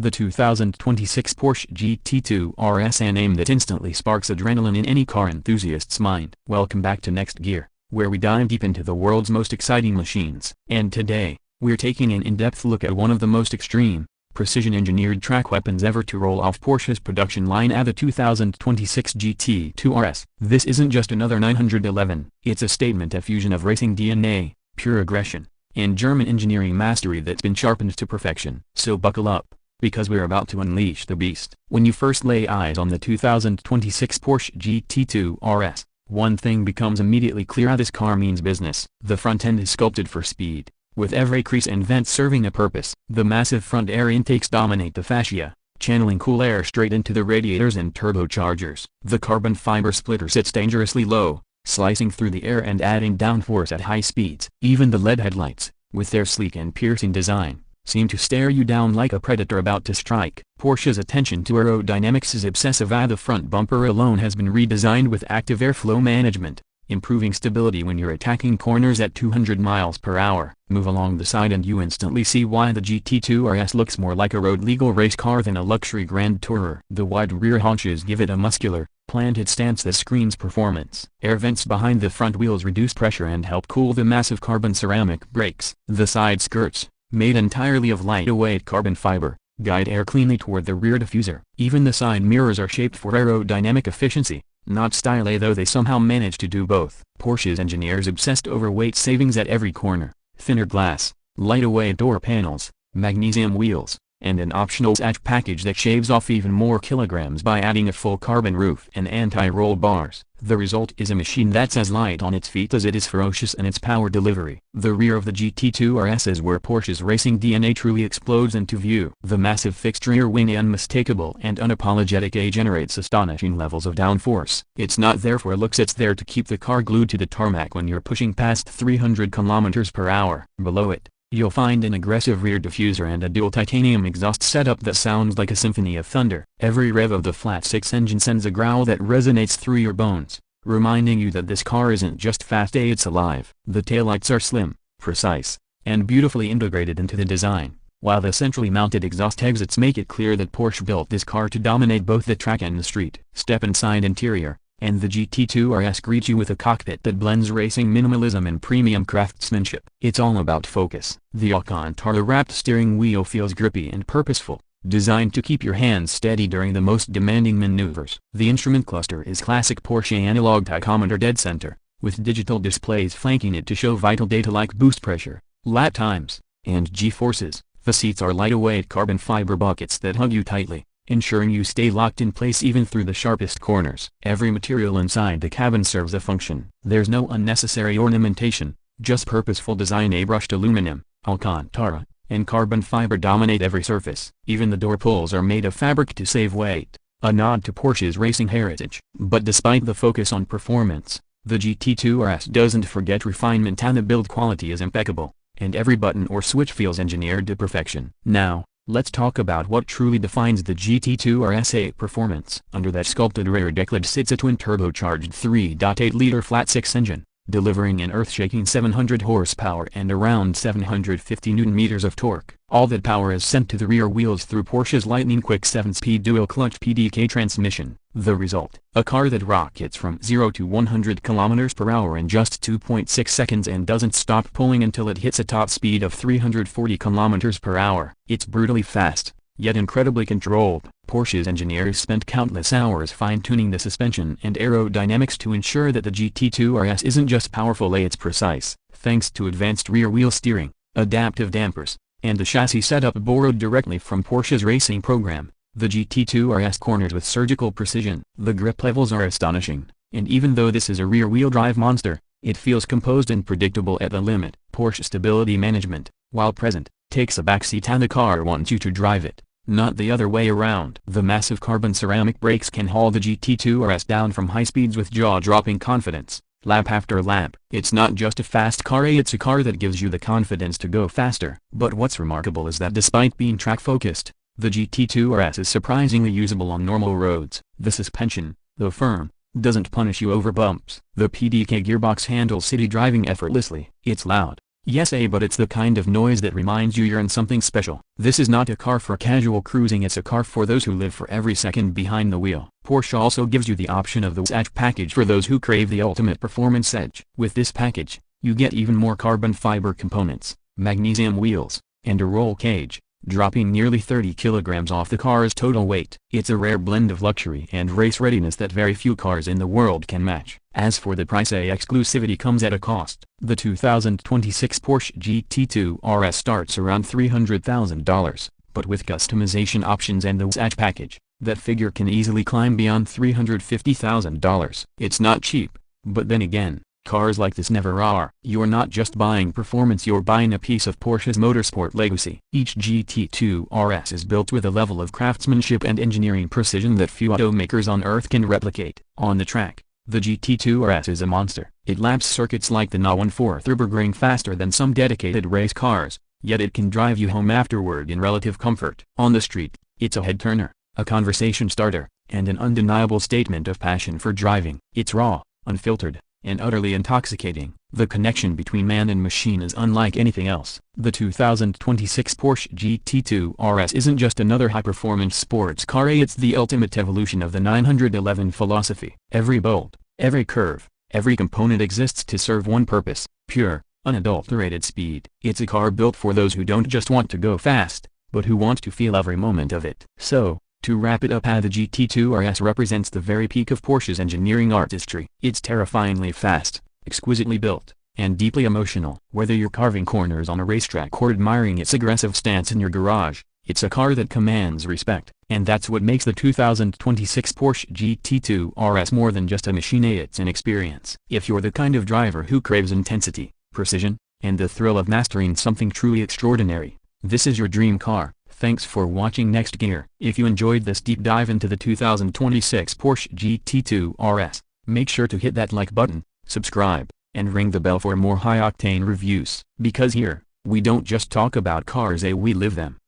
The 2026 Porsche GT2 RS, a name that instantly sparks adrenaline in any car enthusiast's mind. Welcome back to Next Gear, where we dive deep into the world's most exciting machines. And today, we're taking an in-depth look at one of the most extreme, precision-engineered track weapons ever to roll off Porsche's production line at the 2026 GT2 RS. This isn't just another 911, it's a statement, a fusion of racing DNA, pure aggression, and German engineering mastery that's been sharpened to perfection. So buckle up, because we're about to unleash the beast. When you first lay eyes on the 2026 Porsche GT2 RS, one thing becomes immediately clear: this car means business. The front end is sculpted for speed, with every crease and vent serving a purpose. The massive front air intakes dominate the fascia, channeling cool air straight into the radiators and turbochargers. The carbon fiber splitter sits dangerously low, slicing through the air and adding downforce at high speeds. Even the LED headlights, with their sleek and piercing design, seem to stare you down like a predator about to strike. Porsche's attention to aerodynamics is obsessive. The front bumper alone has been redesigned with active airflow management, improving stability when you're attacking corners at 200 miles per hour. Move along the side and you instantly see why the GT2 RS looks more like a road-legal race car than a luxury grand tourer. The wide rear haunches give it a muscular, planted stance that screams performance. Air vents behind the front wheels reduce pressure and help cool the massive carbon ceramic brakes. The side skirts, made entirely of lightweight carbon fiber, guide air cleanly toward the rear diffuser. Even the side mirrors are shaped for aerodynamic efficiency, not style, though they somehow manage to do both. Porsche's engineers obsessed over weight savings at every corner: thinner glass, lightweight door panels, magnesium wheels, and an optional hatch package that shaves off even more kilograms by adding a full carbon roof and anti-roll bars. The result is a machine that's as light on its feet as it is ferocious in its power delivery. The rear of the GT2 RS is where Porsche's racing DNA truly explodes into view. The massive fixed rear wing, unmistakable and unapologetic, generates astonishing levels of downforce. It's not there for looks, it's there to keep the car glued to the tarmac when you're pushing past 300 kilometers per hour. Below it, you'll find an aggressive rear diffuser and a dual titanium exhaust setup that sounds like a symphony of thunder. Every rev of the flat-six engine sends a growl that resonates through your bones, reminding you that this car isn't just fast, it's alive. The taillights are slim, precise, and beautifully integrated into the design, while the centrally mounted exhaust exits make it clear that Porsche built this car to dominate both the track and the street. Step inside interior, and the GT2 RS greets you with a cockpit that blends racing minimalism and premium craftsmanship. It's all about focus. The Alcantara-wrapped steering wheel feels grippy and purposeful, designed to keep your hands steady during the most demanding maneuvers. The instrument cluster is classic Porsche analog tachometer dead center, with digital displays flanking it to show vital data like boost pressure, lap times, and G-forces. The seats are lightweight carbon fiber buckets that hug you tightly, ensuring you stay locked in place even through the sharpest corners. Every material inside the cabin serves a function. There's no unnecessary ornamentation, just purposeful design. Brushed aluminum, Alcantara, and carbon fiber dominate every surface. Even the door pulls are made of fabric to save weight, a nod to Porsche's racing heritage. But despite the focus on performance, the GT2 RS doesn't forget refinement, and the build quality is impeccable, and every button or switch feels engineered to perfection. Now, let's talk about what truly defines the GT2 RS performance. Under that sculpted rear decklet sits a twin turbocharged 3.8-liter flat-six engine, delivering an earth-shaking 700 horsepower and around 750 Nm of torque. All that power is sent to the rear wheels through Porsche's lightning-quick 7-speed dual-clutch PDK transmission. The result: a car that rockets from 0 to 100 km per hour in just 2.6 seconds and doesn't stop pulling until it hits a top speed of 340 km per hour. It's brutally fast, yet incredibly controlled. Porsche's engineers spent countless hours fine-tuning the suspension and aerodynamics to ensure that the GT2 RS isn't just powerful, it's precise. Thanks to advanced rear-wheel steering, adaptive dampers, and a chassis setup borrowed directly from Porsche's racing program, the GT2 RS corners with surgical precision. The grip levels are astonishing, and even though this is a rear-wheel drive monster, it feels composed and predictable at the limit. Porsche stability management, while present, takes a backseat, and the car wants you to drive it, not the other way around. The massive carbon ceramic brakes can haul the GT2 RS down from high speeds with jaw-dropping confidence, lap after lap. It's not just a fast car, it's a car that gives you the confidence to go faster. But what's remarkable is that despite being track-focused, the GT2 RS is surprisingly usable on normal roads. The suspension, though firm, doesn't punish you over bumps. The PDK gearbox handles city driving effortlessly. It's loud, Yes, but it's the kind of noise that reminds you you're in something special. This is not a car for casual cruising, it's a car for those who live for every second behind the wheel. Porsche also gives you the option of the Weissach Package for those who crave the ultimate performance edge. With this package, you get even more carbon fiber components, magnesium wheels, and a roll cage, dropping nearly 30 kilograms off the car's total weight. It's a rare blend of luxury and race readiness that very few cars in the world can match. As for the price, exclusivity comes at a cost. The 2026 Porsche GT2 RS starts around $300,000, but with customization options and the Weissach package, that figure can easily climb beyond $350,000. It's not cheap, but then again, cars like this never are. You're not just buying performance, you're buying a piece of Porsche's motorsport legacy. Each GT2 RS is built with a level of craftsmanship and engineering precision that few automakers on Earth can replicate. On the track, the GT2 RS is a monster. It laps circuits like the Nürburgring faster than some dedicated race cars, yet it can drive you home afterward in relative comfort. On the street, it's a head-turner, a conversation starter, and an undeniable statement of passion for driving. It's raw, unfiltered, and utterly intoxicating. The connection between man and machine is unlike anything else. The 2026 Porsche GT2 RS isn't just another high-performance sports car, it's the ultimate evolution of the 911 philosophy. Every bolt, every curve, every component exists to serve one purpose: pure, unadulterated speed. It's a car built for those who don't just want to go fast, but who want to feel every moment of it. So, to wrap it up, the GT2 RS represents the very peak of Porsche's engineering artistry. It's terrifyingly fast, exquisitely built, and deeply emotional. Whether you're carving corners on a racetrack or admiring its aggressive stance in your garage, it's a car that commands respect. And that's what makes the 2026 Porsche GT2 RS more than just a machine, it's an experience. If you're the kind of driver who craves intensity, precision, and the thrill of mastering something truly extraordinary, this is your dream car. Thanks for watching Next Gear. If you enjoyed this deep dive into the 2026 Porsche GT2 RS, make sure to hit that like button, subscribe, and ring the bell for more high-octane reviews. Because here, we don't just talk about cars, we live them.